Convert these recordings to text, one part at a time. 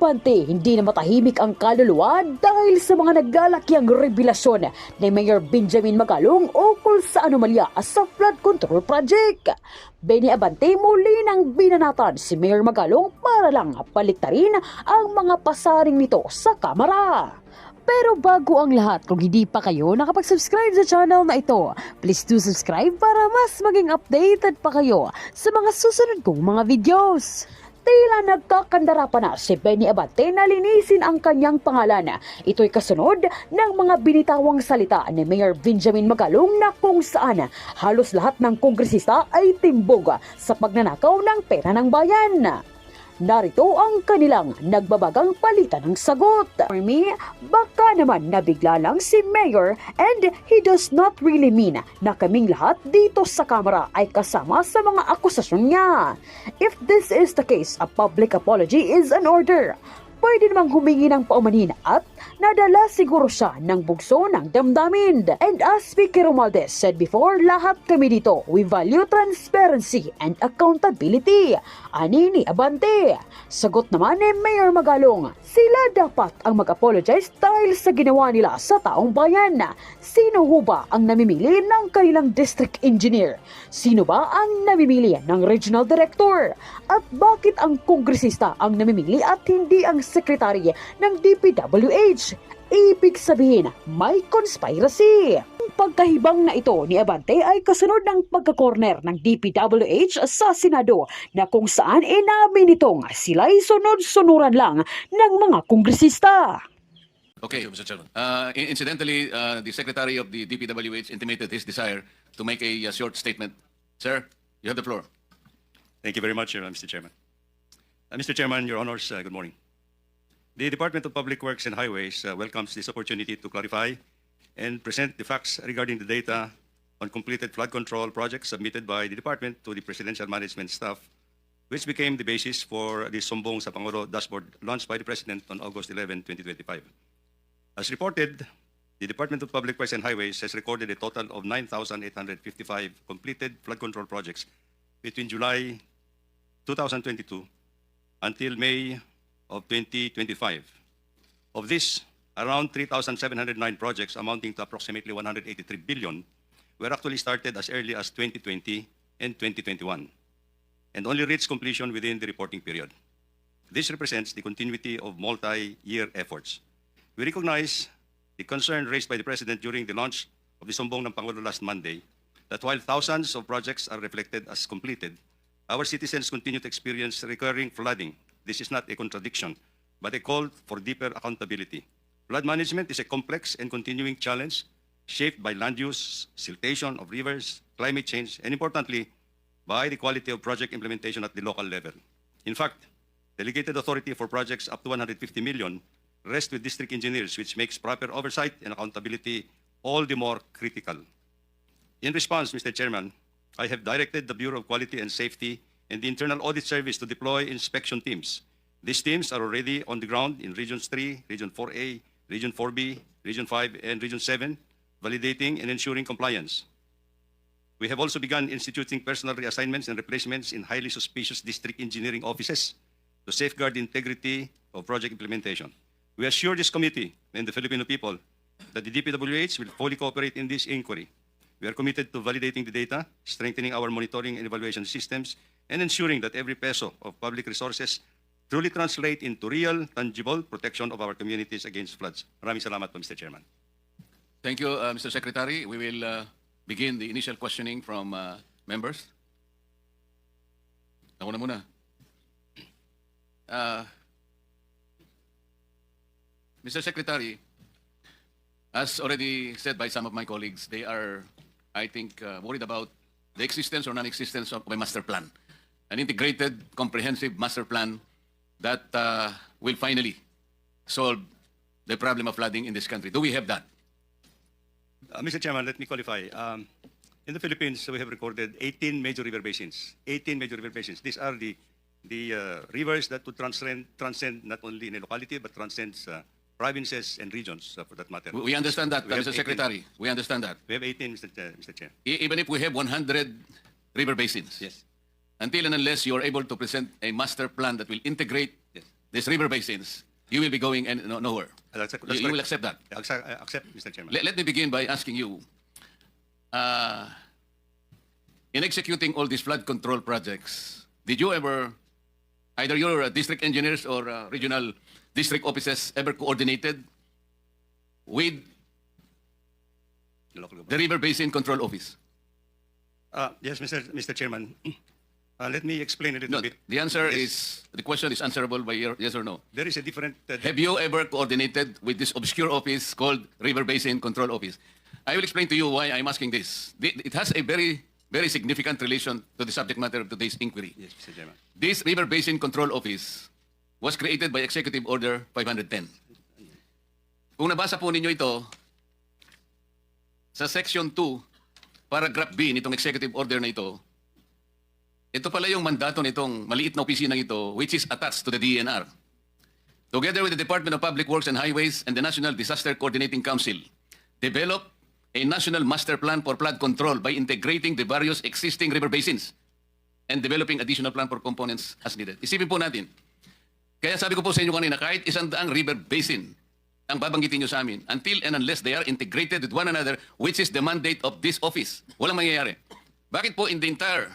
Abante, hindi na matahimik ang kaluluwa dahil sa mga naggalakyang revelasyon ni Mayor Benjamin Magalong ukol sa anomalya sa flood control project. Benny Abante muli nang binanatan si Mayor Magalong para lang paliktarin ang mga pasaring nito sa kamera. Pero bago ang lahat, kung hindi pa kayo nakapag-subscribe sa channel na ito, please do subscribe para mas maging updated pa kayo sa mga susunod kong mga videos. Tila nagkakandara pa na si Benny Abante na linisin ang kanyang pangalan. Ito'y kasunod ng mga binitawang salita ni Mayor Benjamin Magalong na kung saan halos lahat ng kongresista ay timbog sa pagnanakaw ng pera ng bayan. Narito ang kanilang nagbabagang palitan ng sagot. For me, baka naman nabigla lang si Mayor and he does not really mean na kaming lahat dito sa kamera ay kasama sa mga akusasyon niya. If this is the case, a public apology is an order. Pwede namang humingi ng paumanin at nadala siguro siya ng bugso ng damdamin. And as Speaker Romualdez said before, lahat kami dito, we value transparency and accountability. Ani ni Abante. Sagot naman ni Mayor Magalong, sila dapat ang mag-apologize dahil sa ginawa nila sa taong bayan. Sino ho ba ang namimili ng kanilang district engineer? Sino ba ang namimili ng regional director? At bakit ang kongresista ang namimili at hindi ang sekretary ng DPWH? Ibig sabihin, may conspiracy. Ang pagkahibang na ito ni Abante ay kasunod ng pagkakorner ng DPWH sa Senado na kung saan inamin nitong sila'y sunod-sunuran lang ng mga kongresista. Okay, Mr. Chairman. Incidentally, the Secretary of the DPWH intimated his desire to make a short statement. Sir, you have the floor. Thank you very much, Mr. Chairman. Mr. Chairman, Your Honors, good morning. The Department of Public Works and Highways welcomes this opportunity to clarify and present the facts regarding the data on completed flood control projects submitted by the Department to the Presidential Management Staff, which became the basis for the Sumbong sa Pangulo dashboard launched by the President on August 11, 2025. As reported, the Department of Public Works and Highways has recorded a total of 9,855 completed flood control projects between July 2022 until May of 2025. Of this, around 3,709 projects amounting to approximately 183 billion were actually started as early as 2020 and 2021 and only reached completion within the reporting period. This represents the continuity of multi-year efforts. We recognize the concern raised by the President during the launch of the Sumbong ng Pangulo last Monday that while thousands of projects are reflected as completed, our citizens continue to experience recurring flooding. This is not a contradiction, but a call for deeper accountability. Flood management is a complex and continuing challenge shaped by land use, siltation of rivers, climate change, and importantly, by the quality of project implementation at the local level. In fact, delegated authority for projects up to 150 million rests with district engineers, which makes proper oversight and accountability all the more critical. In response, Mr. Chairman, I have directed the Bureau of Quality and Safety and the Internal Audit Service to deploy inspection teams. These teams are already on the ground in Regions 3, Region 4A, Region 4B, Region 5, and Region 7, validating and ensuring compliance. We have also begun instituting personal reassignments and replacements in highly suspicious district engineering offices to safeguard the integrity of project implementation. We assure this committee and the Filipino people that the DPWH will fully cooperate in this inquiry. We are committed to validating the data, strengthening our monitoring and evaluation systems, and ensuring that every peso of public resources truly translate into real, tangible protection of our communities against floods. Maraming salamat po, Mr. Chairman. Thank you, Mr. Secretary. We will begin the initial questioning from members. Ako na muna. Mr. Secretary, as already said by some of my colleagues, they are, I think, worried about the existence or non-existence of a master plan, an integrated, comprehensive master plan that will finally solve the problem of flooding in this country. Do we have that? Mr. Chairman, let me qualify. In the Philippines, we have recorded 18 major river basins. 18 major river basins. These are the rivers that would transcend not only in a locality, but transcends provinces and regions, for that matter. We understand that, We have Mr. 18. Secretary. We understand that. We have 18, Mr. Chair. Even if we have 100 river basins, Yes. until and unless you are able to present a master plan that will integrate Yes. these river basins, you will be going nowhere. That's You will accept that. Accept, Mr. Chairman. Let me begin by asking you, in executing all these flood control projects, did you ever, either your district engineers or regional district offices ever coordinated with The local government. the River Basin Control Office? Yes, Mr. Chairman. Let me explain a little No, bit. the answer Yes. the question is answerable by yes or no. There is a different. Have you ever coordinated with this obscure office called River Basin Control Office? I will explain to you why I'm asking this. It has a very, very significant relation to the subject matter of today's inquiry. Yes, Mr. Chairman. This River Basin Control Office was created by Executive Order 510. Kung nabasa po ninyo ito, sa Section 2, Paragraph B nitong Executive Order na ito pala yung mandato nitong maliit na opisinang ito, which is attached to the DENR. Together with the Department of Public Works and Highways and the National Disaster Coordinating Council, develop a national master plan for flood control by integrating the various existing river basins and developing additional plan for components as needed. Isipin po natin. Kaya sabi ko po sa inyo kanina, kahit 100 river basin ang babanggitin nyo sa amin, until and unless they are integrated with one another, which is the mandate of this office, walang mangyayari. Bakit po in the entire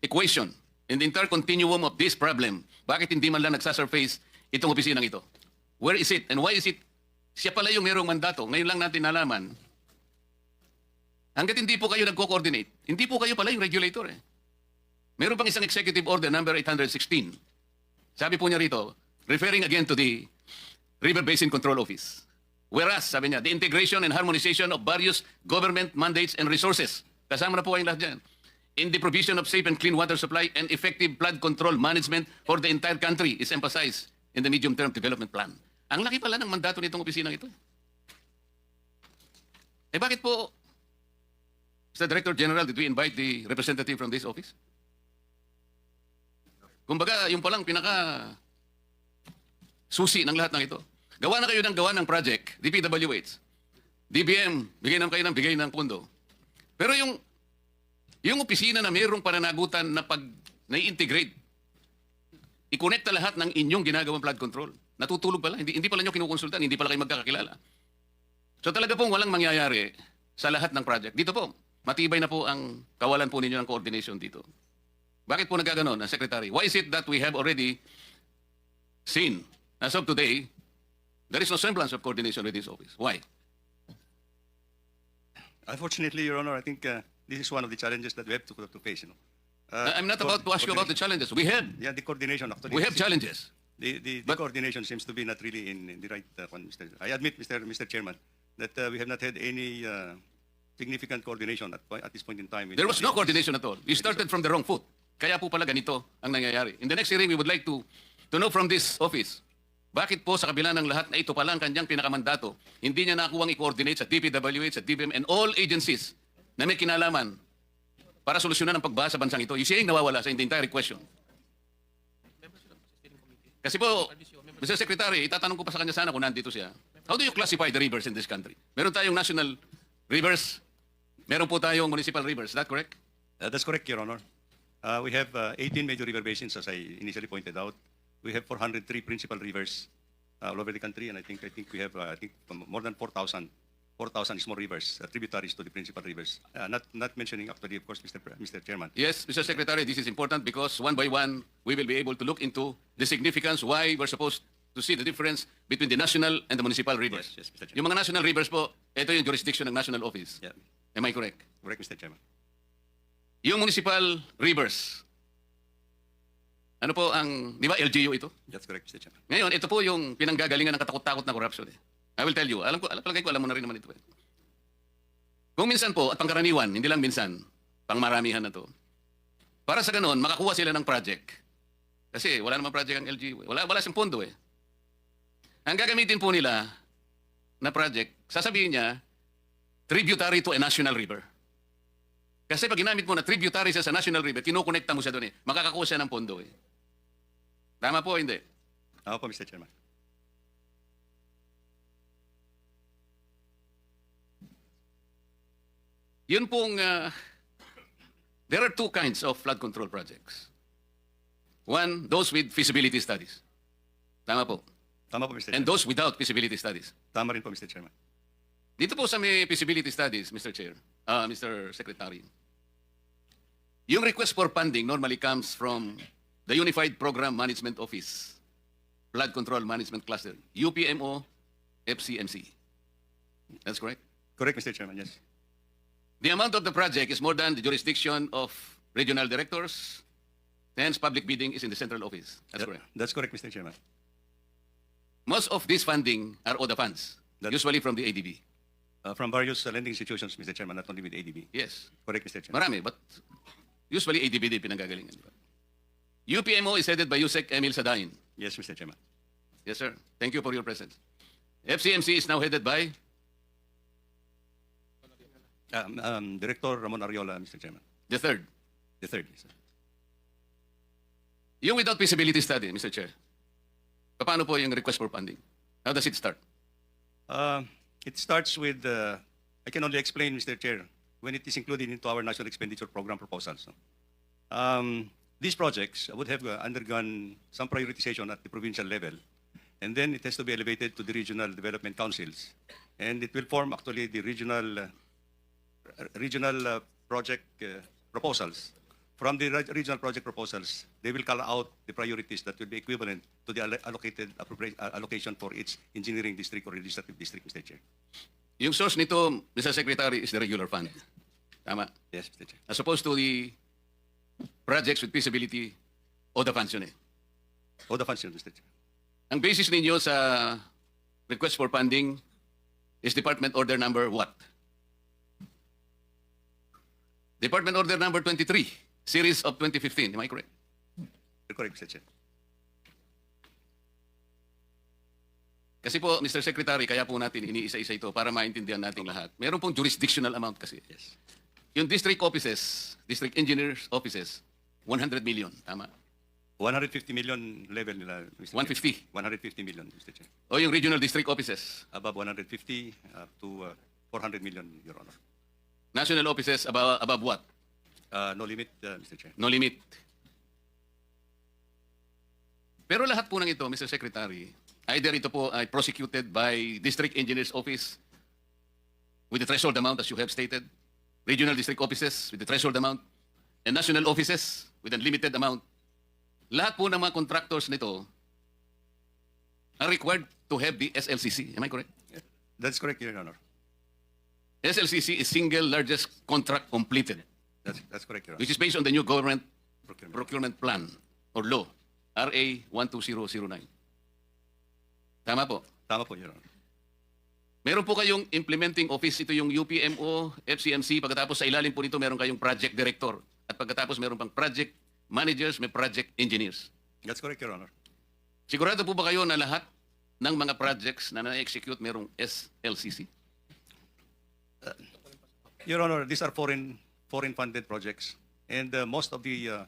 equation, in the entire continuum of this problem, bakit hindi man lang nagsasurface itong opisinang ito? Where is it and why is it? Siya pala yung merong mandato. Ngayon lang natin nalaman. Hanggat hindi po kayo nagko-coordinate, hindi po kayo pala yung regulator. Meron pang isang executive order number 816. Sabi po niya rito, referring again to the River Basin Control Office. Whereas, sabi niya, the integration and harmonization of various government mandates and resources. Kasama na po kayong lahat dyan. In the provision of safe and clean water supply and effective flood control management for the entire country is emphasized in the medium-term development plan. Ang laki pala ng mandato nitong opisinang ito. Bakit po, Mr. Director General, did we invite the representative from this office? Kumbaga, yung palang pinaka susi ng lahat ng ito. Gawa na kayo ng gawa ng project, DPWH. DBM, bigay kayo ng pondo. Pero yung opisina na mayroong pananagutan na pag nai-integrate, i-connecta lahat ng inyong ginagawang flood control. Natutulog pala, hindi pala nyo kinukonsultan, hindi pala kayo magkakakilala. So talaga pong walang mangyayari sa lahat ng project. Dito po, matibay na po ang kawalan po ninyo ng coordination dito. Bakit po nagkaganon, Secretary? Why is it that we have already seen, as of today, there is no semblance of coordination with this office? Why? Unfortunately, Your Honor, I think this is one of the challenges that we have to face. I'm not about to ask you about the challenges. We have The coordination actually. challenges. The coordination seems to be not really in the right one, Mr. I admit, Mr. Chairman, that we have not had any significant coordination at this point in time. There was no coordination at all. You started from the wrong foot. Kaya po pala ganito ang nangyayari. In the next hearing, we would like to know from this office, bakit po sa kabila ng lahat na ito pala ang kanyang pinakamandato, hindi niya nakuwang i-coordinate sa DPWH, sa DBM, and all agencies na may kinalaman para solusyonan ang pagbaha sa bansang ito. You see, nawawala sa the entire question. Kasi po, Mr. Secretary, itatanong ko pa sa kanya sana kung nandito siya. How do you classify the rivers in this country? Meron tayong national rivers, meron po tayong municipal rivers. Is that correct? That's correct, Your Honor. We have 18 major river basins, as I initially pointed out. We have 403 principal rivers all over the country, and I think we have more than 4,000 small rivers, tributaries to the principal rivers. Not mentioning actually, of course, Mr. Chairman. Yes, Mr. Secretary, this is important because one by one, we will be able to look into the significance why we're supposed to see the difference between the national and the municipal rivers. Yes, Mr. Chairman. Yung mga national rivers po, ito yung jurisdiction ng national office. Yeah. Am I correct? Correct, Mr. Chairman. Yung municipal rivers, ano po ang, di ba LGU ito? That's correct, Mr. Chairman. Ngayon, ito po yung pinanggagalingan ng katakot-takot na corruption. I will tell you, palagay ko, alam mo na rin naman ito. Kung minsan po, at pangkaraniwan, hindi lang minsan, pangmaramihan na to, para sa ganon, makakuha sila ng project. Kasi wala namang project ang LGU. Wala siyang pondo eh. Ang gagamitin po nila na project, sasabihin niya, tributary to a national river. Kasi pag ginamit mo na tributary siya sa national river, kinukonekta mo siya doon eh. Makakakuha siya ng pondo eh. Tama po, hindi? Tama po, Mr. Chairman. Yun pong, there are two kinds of flood control projects. One, those with feasibility studies. Tama po. Tama po, Mr. And Chairman. those without feasibility studies. Tama rin po, Mr. Chairman. Dito po sa may feasibility studies, Mr. Chair, Mr. Secretary, yung request for funding normally comes from the Unified Program Management Office, Flood Control Management Cluster, UPMO, FCMC. That's correct? Correct, Mr. Chairman, yes. The amount of the project is more than the jurisdiction of regional directors, hence public bidding is in the central office. That's correct. That's correct, Mr. Chairman. Most of this funding are ODA funds, That- usually from the ADB. From various lending institutions, Mr. Chairman, not only with ADB. Yes. Correct, Mr. Chairman. Marami, but usually ADB din pinanggagalingan. di ba? UPMO is headed by Yusek Emil Sadain. Yes, Mr. Chairman. Yes, sir. Thank you for your presence. FCMC is now headed by Director Ramon Ariola, Mr. Chairman. the third. The third, sir. Yung without feasibility study, Mr. Chair. Paano po yung request for funding? How does it start? It starts with, I can only explain, Mr. Chair, when it is included into our national expenditure program proposals. These projects would have undergone some prioritization at the provincial level, and then it has to be elevated to the regional development councils. And it will form actually the regional project proposals. From the regional project proposals, they will call out the priorities that will be equivalent to the allocated allocation for each engineering district or legislative district, Mr. Chair. Yung source nito, Mr. Secretary, is the regular fund. Tama. Yes, Mr. Chair. As opposed to the projects with feasibility o the funds yun eh. All the funds, Mr. Chair. Ang basis ninyo sa request for funding is Department Order number what? Department Order number 23, series of 2015. Am I correct? Correct, Mr. Chair. Kasi po, Mr. Secretary, kaya po natin iniisa-isa ito para maintindihan nating lahat. Meron pong jurisdictional amount kasi. Yes. Yung district offices, district engineers offices, 100 million. Tama. 150 million level nila, Mr. 150. Chair. 150 million, Mr. Chair. O yung regional district offices, Above 150 up to 400 million, Your Honor. national offices, above what? No limit, Mr. Chair. No limit. Pero lahat po ng ito, Mr. Secretary, either ito po ay prosecuted by District Engineer's Office with the threshold amount as you have stated, regional district offices with the threshold amount, and national offices with unlimited amount. Lahat po ng mga contractors nito are required to have the SLCC. Am I correct? That's correct, Your Honor. SLCC is single largest contract completed, That's correct, Your Honor. which is based on the new government Procurement. procurement plan or law, RA 12009. Tama po. Tama po, Your Honor. Meron po kayong implementing office, ito yung UPMO, FCMC, pagkatapos sa ilalim po nito meron kayong project director. At pagkatapos meron pang project managers, may project engineers. That's correct, Your Honor. Sigurado po ba kayo na lahat ng mga projects na na-execute merong SLCC? Your Honor, these are foreign funded projects, and most of the